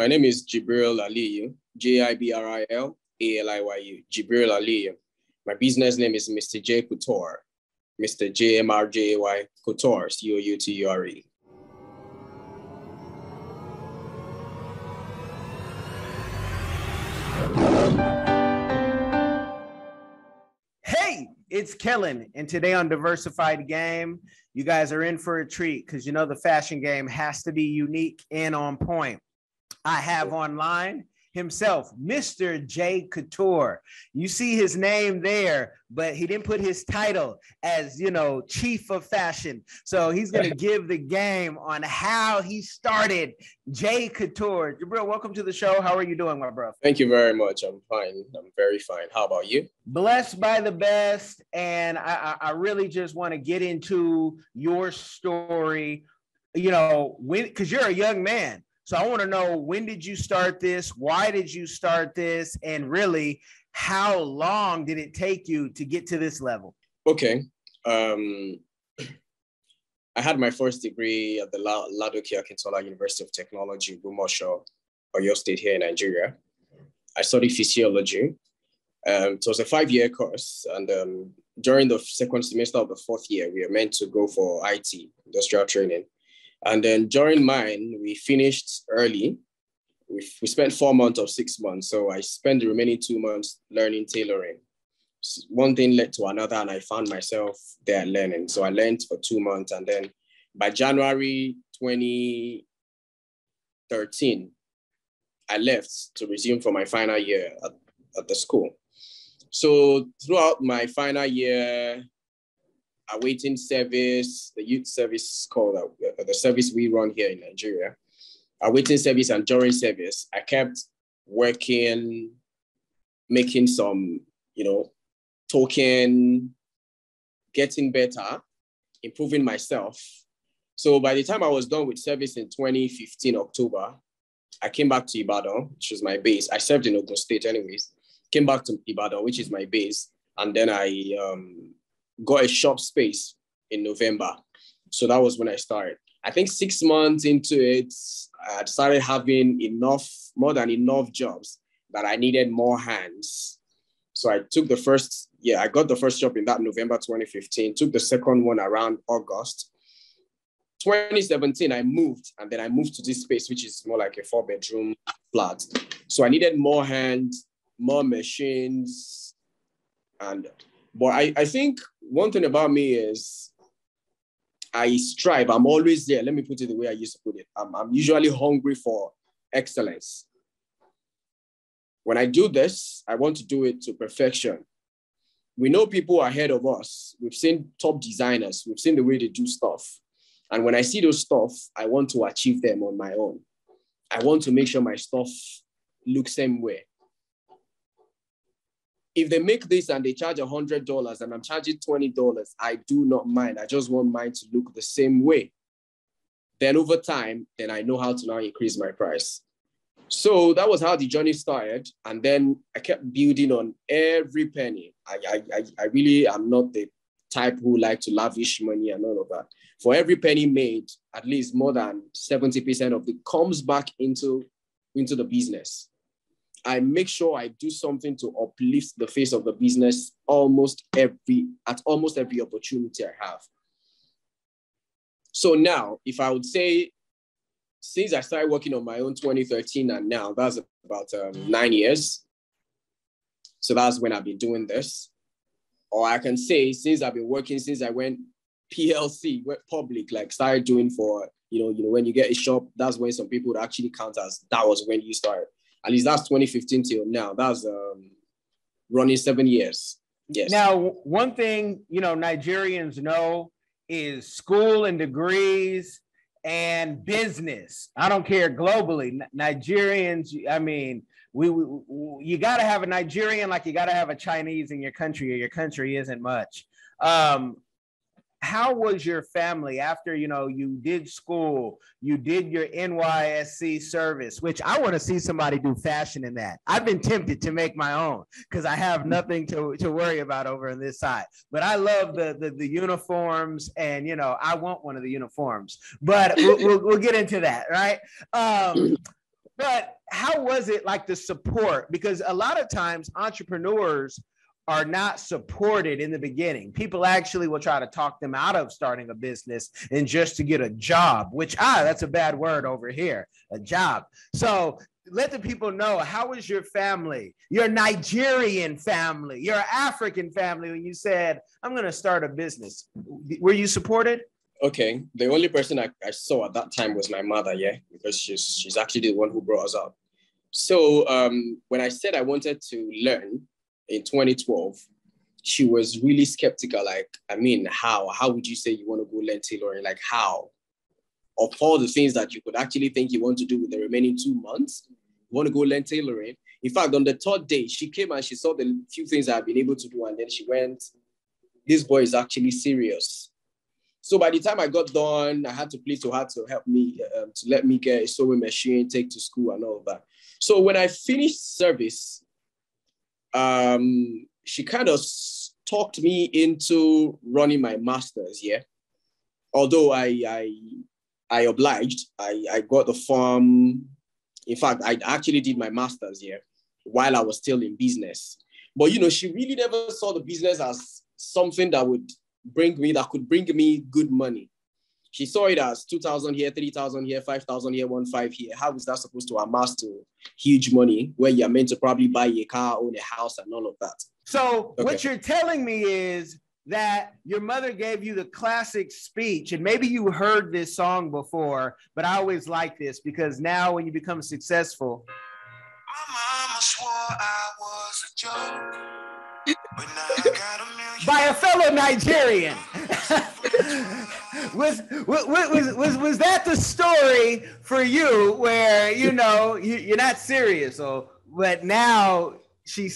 My name is Jibril Aliyu, Jibril Aliyu, Jibril Aliyu. My business name is Mr. J Couture, Mr. JMRJY Couture, Couture. Hey, it's Kellen, and today on Diversified Game, you guys are in for a treat because you know the fashion game has to be unique and on point. I have online himself, Mr. J Couture. You see his name there, but he didn't put his title as, chief of fashion. So he's going to give the game on how he started J Couture. Jabril, welcome to the show. How are you doing, my bro? Thank you very much. I'm fine. I'm very fine. How about you? Blessed by the best. And I really just want to get into your story, because you're a young man. So I want to know, when did you start this? Why did you start this? And really, how long did it take you to get to this level? Okay. I had my first degree at the Ladoke Akintola University of Technology, Bumosho, Oyo State here in Nigeria. I studied physiology. It was a 5-year course. And during the second semester of the 4th year, we were meant to go for IT, industrial training. And then during mine, we finished early. We spent 4 months or 6 months. So I spent the remaining 2 months learning tailoring. One thing led to another, and I found myself there learning. So I learned for 2 months. And then by January 2013, I left to resume for my final year at the school. So throughout my final year, awaiting service, the youth service called the service we run here in Nigeria, awaiting service and during service, I kept working, making some, token, getting better, improving myself. So by the time I was done with service in 2015, October, I came back to Ibadan, which was my base. I served in Ogun State anyways, came back to Ibadan, which is my base. And then I got a shop space in November. So that was when I started. I think 6 months into it, I started having more than enough jobs that I needed more hands. So I took I got the first job in that November 2015, took the second one around August. 2017, I moved, and then I moved to this space, which is more like a 4-bedroom flat. So I needed more hands, more machines, but I think one thing about me is I strive. I'm always there. Let me put it the way I used to put it. I'm usually hungry for excellence. When I do this, I want to do it to perfection. We know people ahead of us. We've seen top designers. We've seen the way they do stuff. And when I see those stuff, I want to achieve them on my own. I want to make sure my stuff looks same way. If they make this and they charge $100 and I'm charging $20, I do not mind. I just want mine to look the same way. Then over time, then I know how to now increase my price. So that was how the journey started. And then I kept building on every penny. I really am not the type who like to lavish money and all of that. For every penny made, at least more than 70% of it comes back into the business. I make sure I do something to uplift the face of the business at almost every opportunity I have. So now, if I would say, since I started working on my own 2013 and now, that's about 9 years. So that's when I've been doing this. Or I can say, since I've been working, since I went PLC, went public, like started doing for, when you get a shop, that's when some people would actually count as that was when you started. At least that's 2015 till now. That's running 7 years. Yes. Now, one thing, Nigerians know is school and degrees and business. I don't care globally. Nigerians, you got to have a Nigerian like you got to have a Chinese in your country, or your country isn't much. How was your family after, you did school, you did your NYSC service, which I want to see somebody do fashion in that. I've been tempted to make my own because I have nothing to worry about over on this side. But I love the uniforms, and, I want one of the uniforms. But we'll get into that, right? But how was it like the support? Because a lot of times entrepreneurs are not supported in the beginning. People actually will try to talk them out of starting a business and just to get a job, which that's a bad word over here, a job. So let the people know, how was your family, your Nigerian family, your African family, when you said, I'm going to start a business? Were you supported? Okay, the only person I saw at that time was my mother, yeah, because she's actually the one who brought us up. So when I said I wanted to learn in 2012, she was really skeptical. Like, I mean, how would you say you want to go learn tailoring? Like, how? Of all the things that you could actually think you want to do with the remaining 2 months, you want to go learn tailoring. In fact, on the third day, she came and she saw the few things I've been able to do, and then she went, this boy is actually serious. So by the time I got done, I had to plead to her to help me, to let me get a sewing machine, take to school and all of that. So when I finished service, she kind of talked me into running my master's, yeah. Although I obliged, I got the form. In fact, I actually did my master's, yeah, while I was still in business. But, she really never saw the business as something that could bring me good money. She saw it as 2,000 here, 3,000 here, 5,000 here, 1,500 here. How is that supposed to amass to huge money where you're meant to probably buy a car, own a house, and all of that? So what you're telling me is that your mother gave you the classic speech, and maybe you heard this song before, but I always like this because now when you become successful. My mama swore I was a joke. By a fellow Nigerian. was that the story for you where, you're not serious? But now did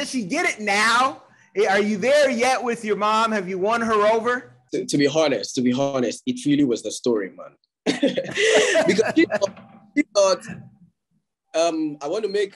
she get it now? Are you there yet with your mom? Have you won her over? To be honest, it really was the story, man. Because she thought, I want to make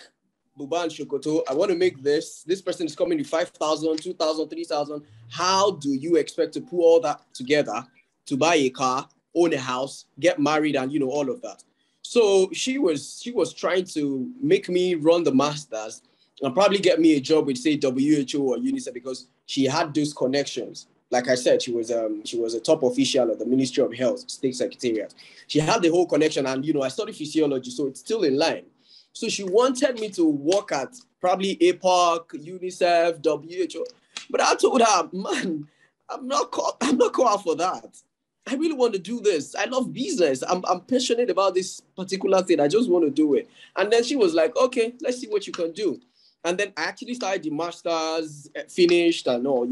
Buba and Shokoto. I want to make this. This person is coming to 5,000, 2,000, 3,000. How do you expect to put all that together to buy a car, own a house, get married, and all of that? So she was trying to make me run the masters and probably get me a job with, say, WHO or UNICEF, because she had those connections. Like I said, she was a top official at the Ministry of Health, State Secretariat. She had the whole connection, and I studied physiology, so it's still in line. So she wanted me to work at probably APOC, UNICEF, WHO. But I told her, man, I'm not called out for that. I really want to do this. I love business. I'm passionate about this particular thing. I just want to do it. And then she was like, okay, let's see what you can do. And then I actually started the master's, finished and all,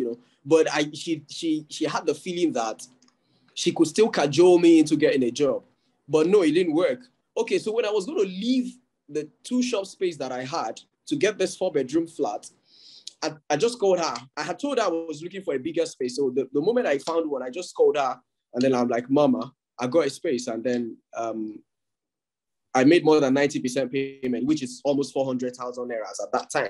But she had the feeling that she could still cajole me into getting a job. But no, it didn't work. Okay, so when I was going to leave the 2-shop space that I had to get this 4-bedroom flat, I just called her. I had told her I was looking for a bigger space. So the moment I found one, I just called her. And then I'm like, Mama, I got a space. And then I made more than 90% payment, which is almost 400,000 naira at that time.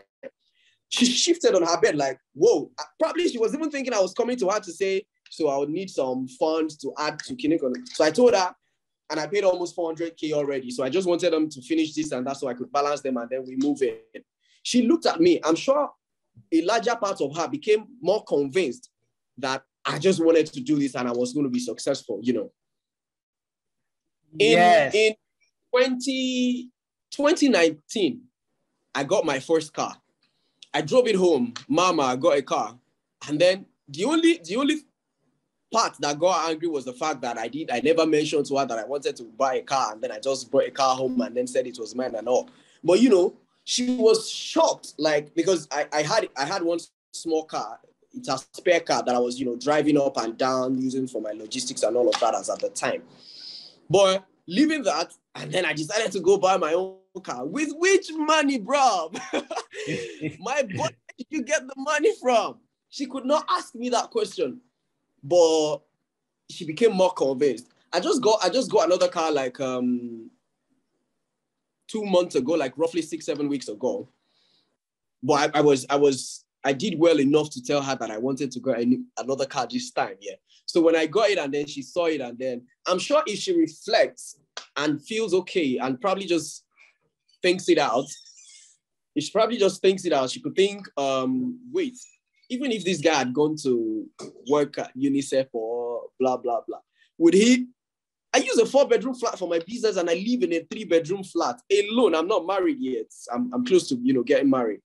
She shifted on her bed like, whoa. Probably she was even thinking I was coming to her to say, so I would need some funds to add to Kinecon. So I told her, and I paid almost 400K already. So I just wanted them to finish this and that so I could balance them and then we move in. She looked at me. I'm sure a larger part of her became more convinced that I just wanted to do this and I was going to be successful, Yes. In 2019, I got my first car. I drove it home. Mama, I got a car. And then the only part that got angry was the fact that I never mentioned to her that I wanted to buy a car, and then I just brought a car home and then said it was mine and all. But she was shocked, like, because I had one small car. It's a spare car that I was, driving up and down using for my logistics and all of that as at the time. But leaving that, and then I decided to go buy my own car. With which money, bro? My boy, where did you get the money from? She could not ask me that question. But she became more convinced. I just got another car like 2 months ago, like roughly 6-7 weeks ago. But I did well enough to tell her that I wanted to get another car this time, yeah. So when I got it and then she saw it, and then I'm sure if she reflects and feels okay and probably just thinks it out. If she probably just thinks it out, she could think, wait, even if this guy had gone to work at UNICEF or blah, blah, blah, would he? I use a 4-bedroom flat for my business and I live in a 3-bedroom flat alone. I'm not married yet. I'm close to, getting married.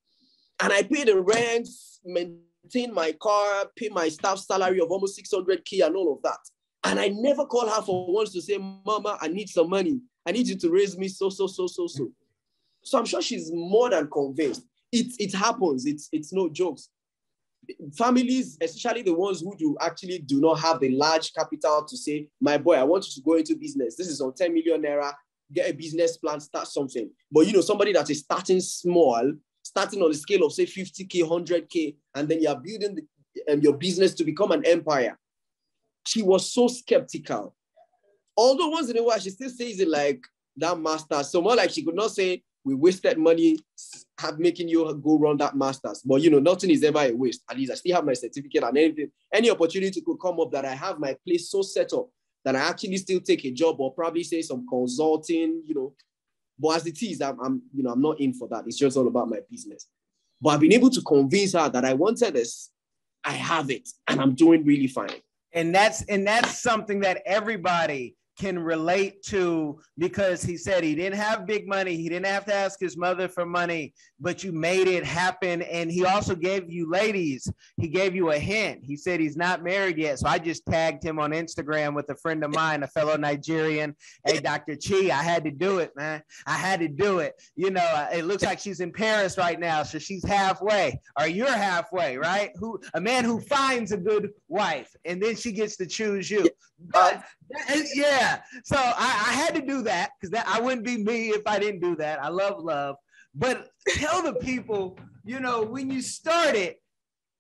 And I pay the rent, maintain my car, pay my staff salary of almost 600K and all of that. And I never call her for once to say, Mama, I need some money. I need you to raise me so. So I'm sure she's more than convinced. It happens. It's no jokes. Families, especially the ones who do not have the large capital to say, my boy, I want you to go into business. This is on 10 million naira, get a business plan, start something. But somebody that is starting small, starting on a scale of say 50K, 100K, and then you're building your business to become an empire. She was so skeptical. Although once in a while, she still says it like that master. So more like she could not say, we wasted money making you go run that master's. But, nothing is ever a waste. At least I still have my certificate and anything. Any opportunity could come up that I have my place so set up that I actually still take a job or probably say some consulting, But as it is, I'm not in for that. It's just all about my business. But I've been able to convince her that I wanted this. I have it and I'm doing really fine. And that's something that everybody can relate to, because he said he didn't have big money. He didn't have to ask his mother for money, but you made it happen. And he also gave you, ladies, he gave you a hint. He said he's not married yet. So I just tagged him on Instagram with a friend of mine, a fellow Nigerian. Hey, Dr. Chi, I had to do it, man. I had to do it. It looks like she's in Paris right now. So she's halfway, or you're halfway, right? A man who finds a good wife and then she gets to choose you. But yeah, so I had to do that because I wouldn't be me if I didn't do that. I love. But tell the people, when you started,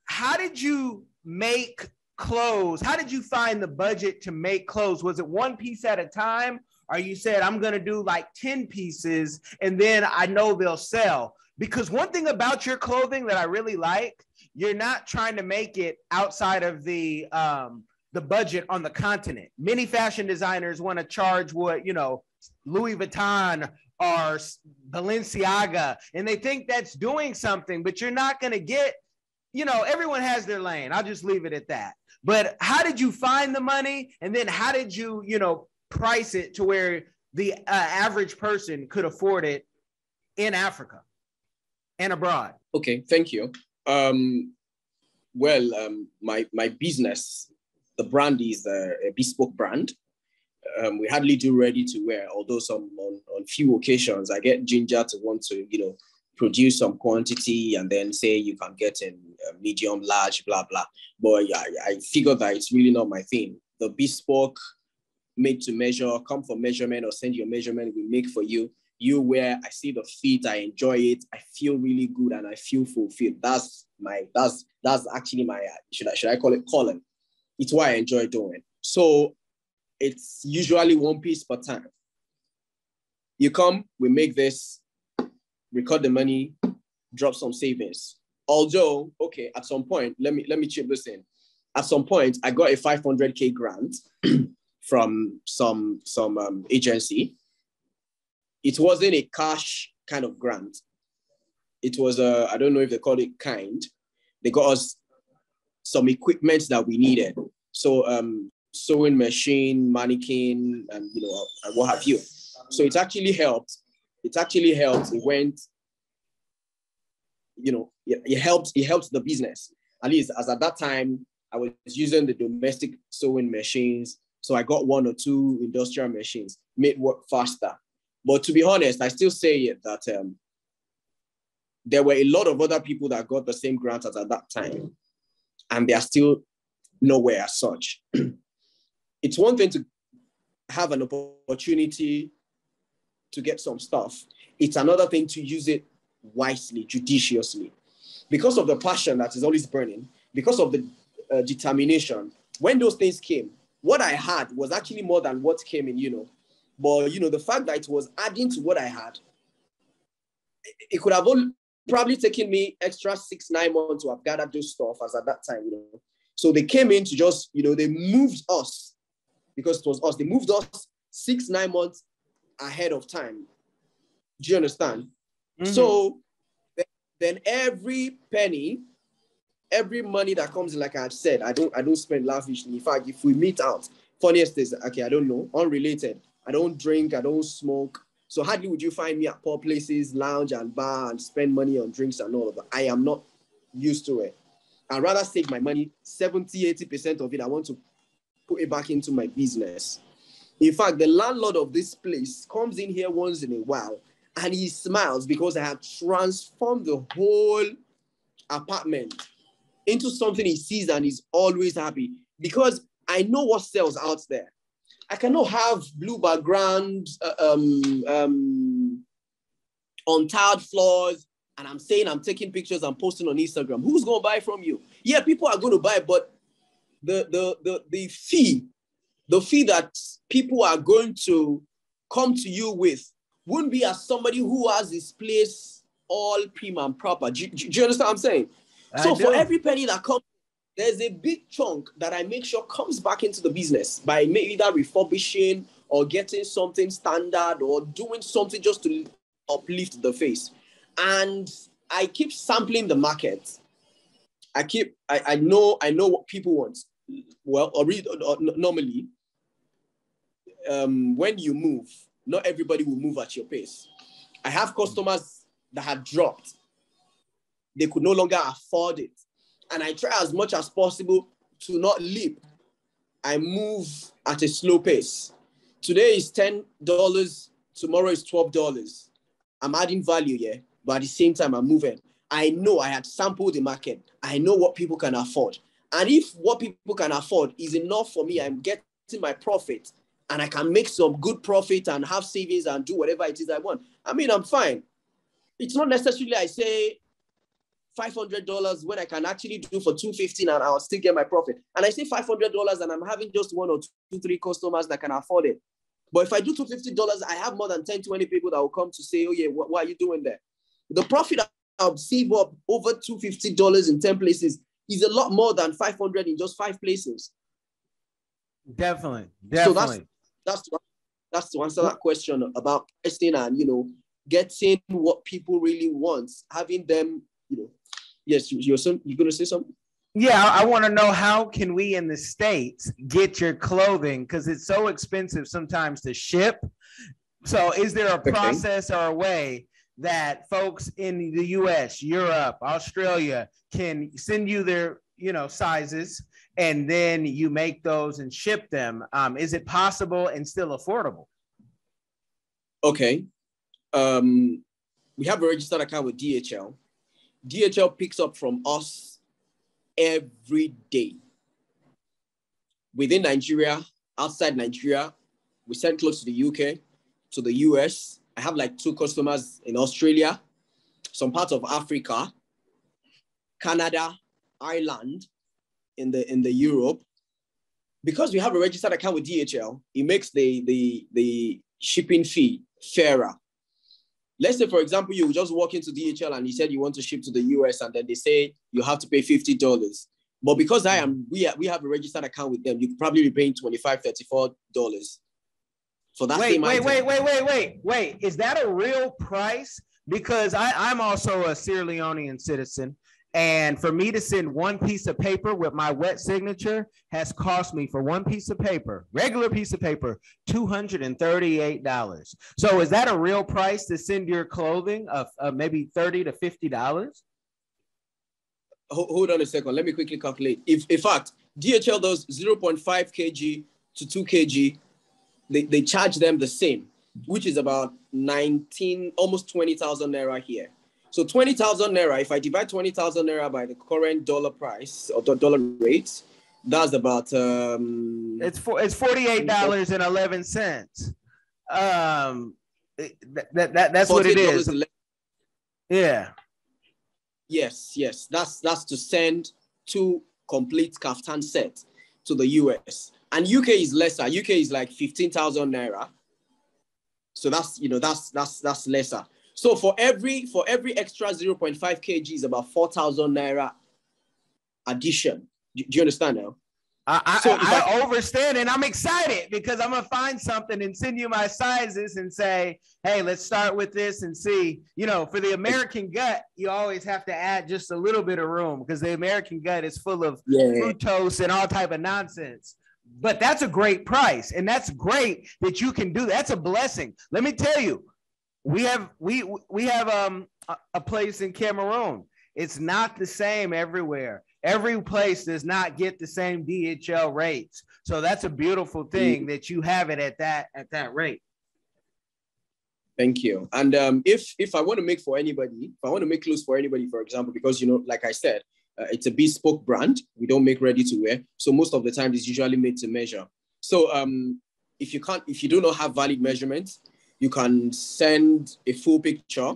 how did you make clothes? How did you find the budget to make clothes? Was it one piece at a time? Or you said, I'm going to do like 10 pieces and then I know they'll sell? Because one thing about your clothing that I really like, you're not trying to make it outside of the budget on the continent. Many fashion designers want to charge what, Louis Vuitton or Balenciaga, and they think that's doing something, but you're not going to get, everyone has their lane. I'll just leave it at that. But how did you find the money? And then how did you, price it to where the average person could afford it in Africa and abroad? Okay, thank you. My business, the brand is a bespoke brand. We hardly do ready to wear, although on few occasions I get ginger to want to, produce some quantity and then say you can get in medium, large, blah, blah. But yeah, I figured that it's really not my thing. The bespoke, made to measure, come for measurement or send your measurement, we make for you. You wear, I see the fit, I enjoy it, I feel really good and I feel fulfilled. That's actually my, should I call it calling? It's what I enjoy doing. So it's usually one piece per time. You come, we make this, record the money, drop some savings. Although, okay, at some point, let me chip this in. At some point, I got a 500K grant from some agency. It wasn't a cash kind of grant. It was I don't know if they call it kind. They got us some equipment that we needed. So sewing machine, mannequin, and and what have you. So it actually helped. It went, it helped the business. At least as at that time, I was using the domestic sewing machines. So I got 1 or 2 industrial machines, made work faster. But to be honest, I still say it that there were a lot of other people that got the same grant as at that time, and they are still nowhere as such. It's one thing to have an opportunity to get some stuff. It's another thing to use it wisely, judiciously. Because of the passion that is always burning, because of the determination, when those things came, what I had was actually more than what came in, But, the fact that it was adding to what I had, it could have probably taken me extra 6-9 months to have gathered those stuff as at that time, So they came in to just, they moved us, because it was us. They moved us 6-9 months ahead of time. Do you understand? So then every penny, every money that comes in, like I said, I don't spend lavishly. In fact, if we meet out, funniest is, okay, I don't know, unrelated. I don't drink, I don't smoke. So hardly would you find me at poor places, lounge and bar and spend money on drinks and all of that. I am not used to it. I'd rather save my money, 70, 80% of it, I want to put it back into my business. In fact, the landlord of this place comes in here once in a while and he smiles because I have transformed the whole apartment into something he sees and he's always happy because I know what sells out there. I cannot have blue background, untiled floors, and I'm saying I'm taking pictures and posting on Instagram. Who's going to buy from you? Yeah, people are going to buy, but the fee that people are going to come to you with wouldn't be as somebody who has this place all prim and proper. Do you understand what I'm saying? So for every penny that comes, there's a big chunk that I make sure comes back into the business by maybe either refurbishing or getting something standard or doing something just to uplift the face. And I keep sampling the market. I know what people want. Well, normally, when you move, not everybody will move at your pace. I have customers that had dropped. They could no longer afford it. And I try as much as possible to not leap. I move at a slow pace. Today is $10, tomorrow is $12. I'm adding value, yeah, but at the same time, I'm moving. I know I had sampled the market. I know what people can afford. And if what people can afford is enough for me, I'm getting my profit and I can make some good profit and have savings and do whatever it is I want. I mean, I'm fine. It's not necessarily I say $500 when I can actually do for $250 and I'll still get my profit. And I say $500 and I'm having just one or two, three customers that can afford it. But if I do $250, I have more than 10, 20 people that will come to say, oh yeah, what are you doing there? The profit I'll save up over $250 in 10 places is a lot more than 500 in just 5 places. Definitely. So that's to answer that question about pricing and, getting what people really want, having them, yes, you're going to say something? Yeah, I want to know, how can we in the States get your clothing? Because it's so expensive sometimes to ship. So is there a process or a way that folks in the US, Europe, Australia can send you their, sizes and then you make those and ship them? Is it possible and still affordable? Okay. We have a registered account with DHL. DHL picks up from us every day. Within Nigeria, outside Nigeria, we send clothes to the UK, to the US. I have like 2 customers in Australia, some parts of Africa, Canada, Ireland, in the Europe. Because we have a registered account with DHL, it makes the shipping fee fairer. Let's say, for example, you just walk into DHL and you said you want to ship to the US, and then they say you have to pay $50. But because we have a registered account with them, you could probably be paying $25, $34 for that same item. Wait. Is that a real price? Because I'm also a Sierra Leonean citizen. And for me to send one piece of paper with my wet signature has cost me, for one piece of paper, regular piece of paper, $238. So is that a real price to send your clothing of maybe $30 to $50? Hold on a second. Let me quickly calculate. If in fact, DHL does 0.5 kg to 2 kg, they charge them the same, which is about 19, almost 20,000 naira here. So 20,000 naira, if I divide 20,000 naira by the current dollar price or dollar rate, that's about it's $48.11. That's what it is. Yeah. Yes. That's to send 2 complete kaftan sets to the US. And UK is lesser. UK is like 15,000 naira. So that's lesser. So for every extra 0.5 kg is about 4,000 naira addition. Do you understand now? I overstand, and I'm excited because I'm gonna find something and send you my sizes and say, hey, let's start with this and see. You know, for the American gut, you always have to add just a little bit of room because the American gut is full of fructose and all type of nonsense. But that's a great price, and that's great that you can do that. That's a blessing. Let me tell you, we have a place in Cameroon. It's not the same everywhere. Every place does not get the same DHL rates. So that's a beautiful thing that you have it at that rate. Thank you. And if I want to make for anybody, if I want to make clothes for anybody, for example, because, you know, like I said, it's a bespoke brand. We don't make ready to wear. So most of the time it's usually made to measure. So if you do not have valid measurements, you can send a full picture,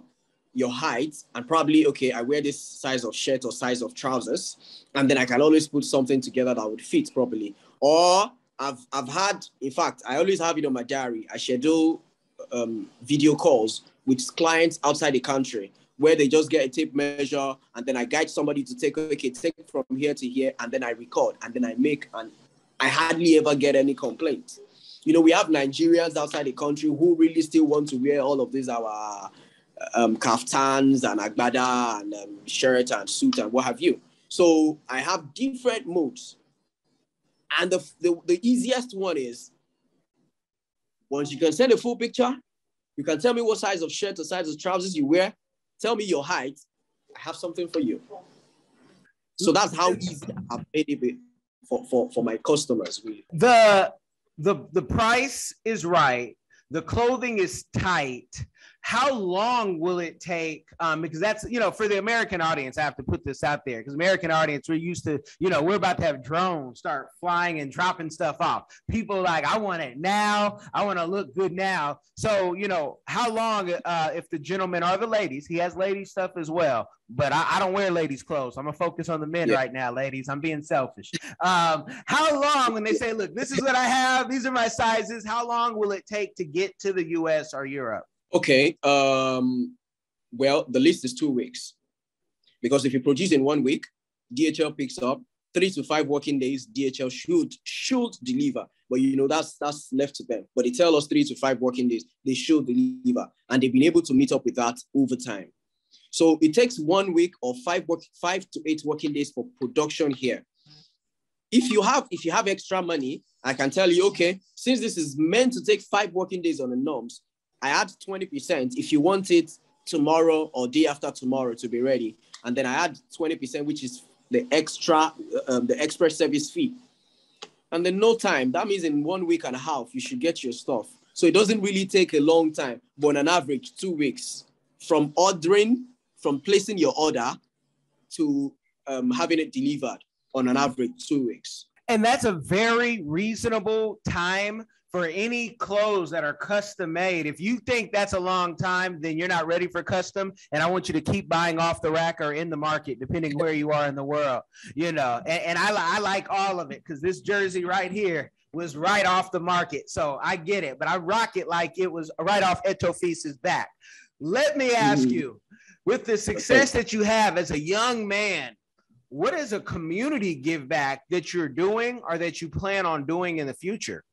your height, and probably, okay, I wear this size of shirt or size of trousers, and then I can always put something together that would fit properly. Or I've had, in fact, I always have it on my diary. I schedule video calls with clients outside the country where they just get a tape measure, and then I guide somebody to take from here to here, and then I record, and then I make, and I hardly ever get any complaints. You know, we have Nigerians outside the country who really still want to wear all of these, our kaftans and agbada and shirt and suit and what have you. So I have different modes. And the easiest one is, once you can send a full picture, you can tell me what size of shirt or size of trousers you wear, tell me your height, I have something for you. So that's how easy I've made it for my customers, really. The price is right. The clothing is tight. How long will it take? Because that's, you know, for the American audience, I have to put this out there because American audience, we're used to, you know, we're about to have drones start flying and dropping stuff off. People are like, I want it now. I want to look good now. So, you know, how long, if the gentleman or the ladies, he has ladies stuff as well, but I don't wear ladies clothes. I'm gonna focus on the men right now, ladies. I'm being selfish. How long, when they say, look, this is what I have, these are my sizes, how long will it take to get to the US or Europe? Okay, well, the list is 2 weeks. Because if you produce in 1 week, DHL picks up 3 to 5 working days, DHL should deliver. But, you know, that's left to them. But they tell us 3 to 5 working days, they should deliver. And they've been able to meet up with that over time. So it takes 1 week or 5 to 8 working days for production here. If you have extra money, I can tell you, okay, since this is meant to take 5 working days on the norms, I add 20% if you want it tomorrow or day after tomorrow to be ready. And then I add 20%, which is the extra, the express service fee. And then no time, that means in 1 week and a half, you should get your stuff. So it doesn't really take a long time, but on an average, 2 weeks from placing your order to having it delivered, on an average 2 weeks. And that's a very reasonable time for any clothes that are custom made. If you think that's a long time, then you're not ready for custom. And I want you to keep buying off the rack or in the market, depending where you are in the world, you know. And I like all of it because this jersey right here was right off the market. So I get it, but I rock it like it was right off Etofis's back. Let me ask you, with the success that you have as a young man, what is a community give back that you're doing or that you plan on doing in the future?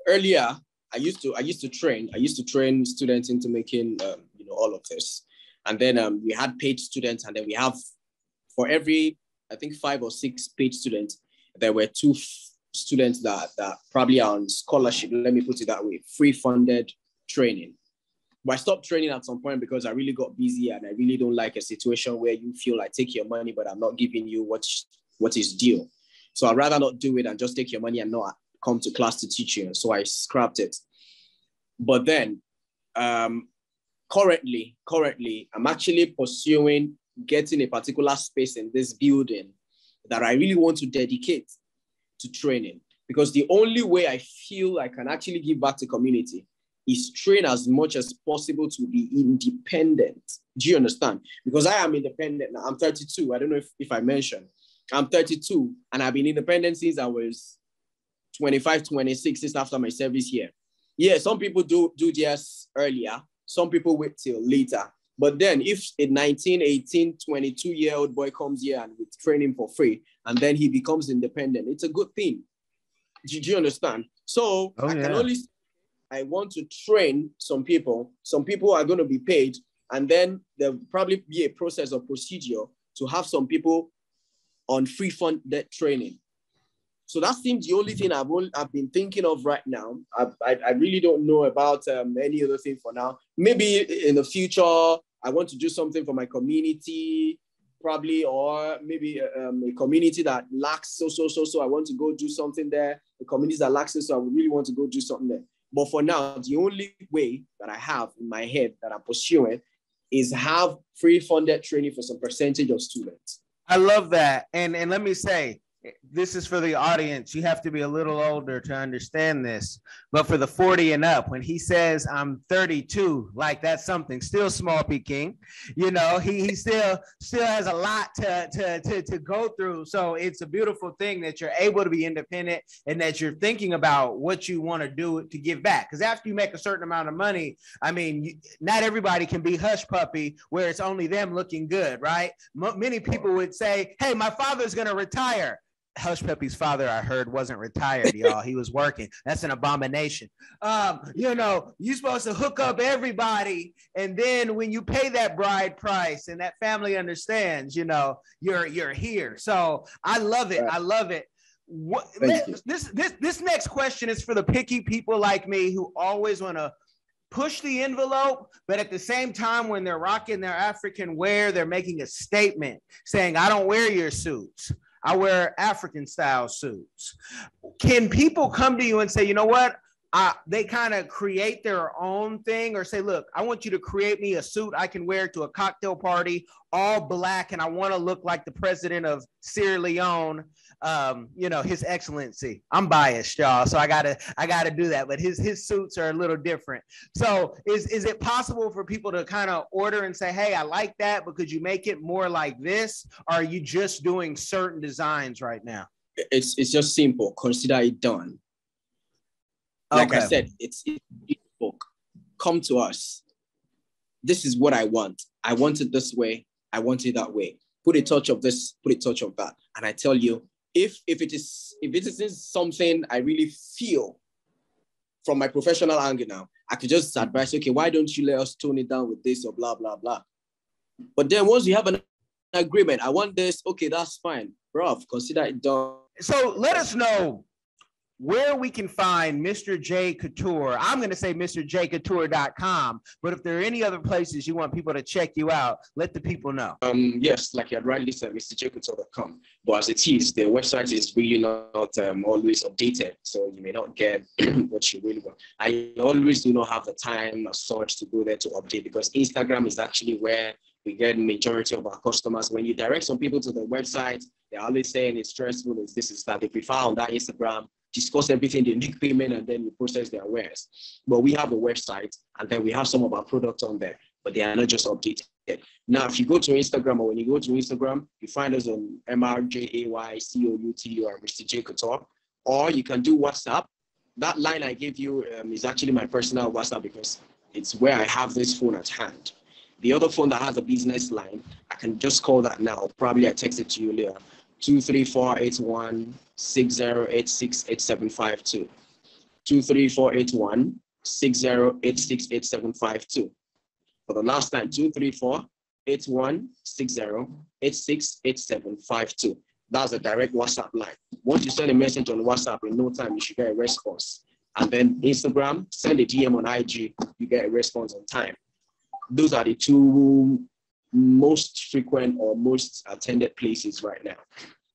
Earlier, I used to train students into making you know, all of this, and then we had paid students, and then we have, for every, I think, 5 or 6 paid students, there were 2 students that probably are on scholarship. Let me put it that way, free funded training. But I stopped training at some point because I really got busy, and I really don't like a situation where you feel like take your money, but I'm not giving you what is due. So I'd rather not do it and just take your money and not come to class to teach you. So I scrapped it. But then currently, I'm actually pursuing getting a particular space in this building that I really want to dedicate to training, because the only way I feel I can actually give back to community is train as much as possible to be independent. Do you understand? Because I am independent now. I'm 32. I don't know if I mentioned. I'm 32, and I've been independent since I was 25, 26, since after my service here. Yeah, some people do theirs earlier. Some people wait till later. But then if a 19, 18, 22-year-old boy comes here and with training for free, and then he becomes independent, it's a good thing. Do you understand? So I can only, I want to train some people. Some people are going to be paid, and then there'll probably be a process or procedure to have some people on free funded training. So that seems the only thing I've been thinking of right now. I really don't know about any other thing for now. Maybe in the future, I want to do something for my community, probably, or maybe a community that lacks so. I want to go do something there. A community that lacks so I really want to go do something there. But for now, the only way that I have in my head that I'm pursuing is have free funded training for some percentage of students. I love that. And let me say, this is for the audience. You have to be a little older to understand this. But for the 40 and up, when he says I'm 32, like that's something. Still small P King. You know, he still has a lot to go through. So it's a beautiful thing that you're able to be independent and that you're thinking about what you want to do to give back. Because after you make a certain amount of money, I mean, not everybody can be hush puppy where it's only them looking good, right? Many people would say, hey, my father's going to retire. Hush Puppy's father, I heard, wasn't retired, y'all. He was working. That's an abomination. You know, you're supposed to hook up everybody, and then when you pay that bride price and that family understands, you know, you're here. So I love it. I love it. This next question is for the picky people like me who always want to push the envelope, but at the same time, when they're rocking their African wear, they're making a statement saying, I don't wear your suits. I wear African style suits. Can people come to you and say, you know what? They kind of create their own thing or say, look, I want you to create me a suit I can wear to a cocktail party, all black, and I want to look like the president of Sierra Leone, you know, His Excellency. I'm biased, y'all, so I gotta do that. But his suits are a little different. So is it possible for people to kind of order and say, hey, I like that, but could you make it more like this? Or are you just doing certain designs right now? It's just simple. Consider it done. Like I said, it's book. Come to us. This is what I want. I want it this way. I want it that way. Put a touch of this, put a touch of that. And I tell you, if it isn't something I really feel from my professional angle now, I could just advise, okay, why don't you let us tone it down with this or blah, blah, blah. But then once you have an agreement, I want this, okay, that's fine. Bro, consider it done. So let us know where we can find Mr. J Couture. I'm going to say MrJCouture.com, but if there are any other places you want people to check you out, let the people know. Yes, like you had rightly said, MrJCouture.com. But as it is, the website is really not always updated, so you may not get what you really want. I always do not have the time as such to go there to update, because Instagram is actually where we get majority of our customers. When you direct some people to the website, they're always saying it's stressful, it's this, is that. They prefer on that Instagram, discuss everything, they make payment, and then we process their wares. But we have a website, and then we have some of our products on there, but they are not just updated. Now, if you go to Instagram, or when you go to Instagram, you find us on MrJayCout or Mr. J Couture, or you can do WhatsApp. That line I gave you is actually my personal WhatsApp, because it's where I have this phone at hand. The other phone that has a business line, I can just call that now. Probably I text it to you later. 2348160868752. 2348160868752. For the last time, 2348160868752. That's a direct WhatsApp line. Once you send a message on WhatsApp, in no time you should get a response. And then Instagram, send a DM on IG, you get a response on time. Those are the two most frequent or most attended places right now.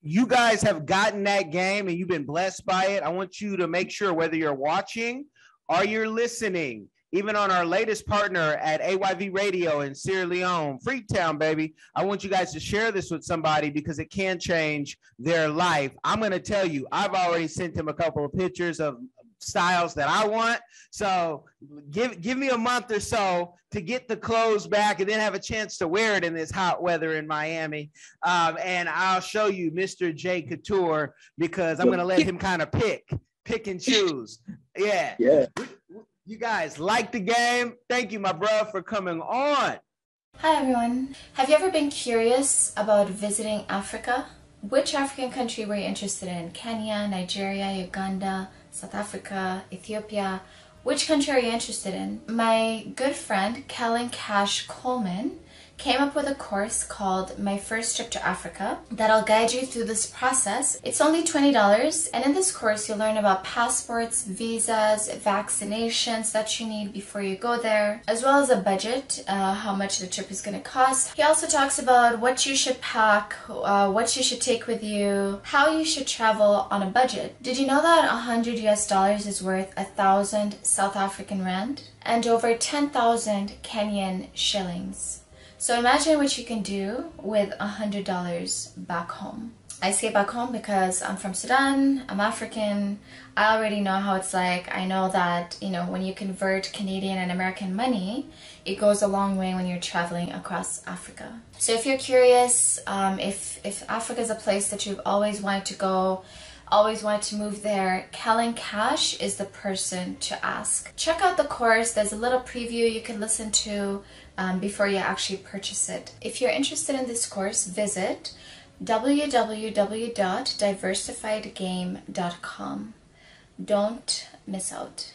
You guys have gotten that game and you've been blessed by it. I want you to make sure, whether you're watching or you're listening, even on our latest partner at AYV Radio in Sierra Leone, Freetown, baby, I want you guys to share this with somebody, because it can change their life. I'm going to tell you, I've already sent him a couple of pictures of styles that I want. So give me a month or so to get the clothes back and then have a chance to wear it in this hot weather in Miami. And I'll show you Mr. J Couture, because I'm going to let him kind of pick and choose. Yeah. You guys like the game? Thank you, my bro, for coming on. Hi, everyone. Have you ever been curious about visiting Africa? Which African country were you interested in? Kenya, Nigeria, Uganda, South Africa, Ethiopia? Which country are you interested in? My good friend, Kellen Cash Coleman, came up with a course called My First Trip to Africa that'll guide you through this process. It's only $20, and in this course you'll learn about passports, visas, vaccinations that you need before you go there, as well as a budget, how much the trip is going to cost. He also talks about what you should pack, what you should take with you, how you should travel on a budget. Did you know that $100 is worth 1,000 South African rand and over 10,000 Kenyan shillings? So imagine what you can do with $100 back home. I say back home because I'm from Sudan, I'm African, I already know how it's like. I know that, you know, when you convert Canadian and American money, it goes a long way when you're traveling across Africa. So if you're curious, if Africa is a place that you've always wanted to go, always wanted to move there, Kellen Cash is the person to ask. Check out the course. There's a little preview you can listen to before you actually purchase it. If you're interested in this course, visit www.diversifiedgame.com. Don't miss out.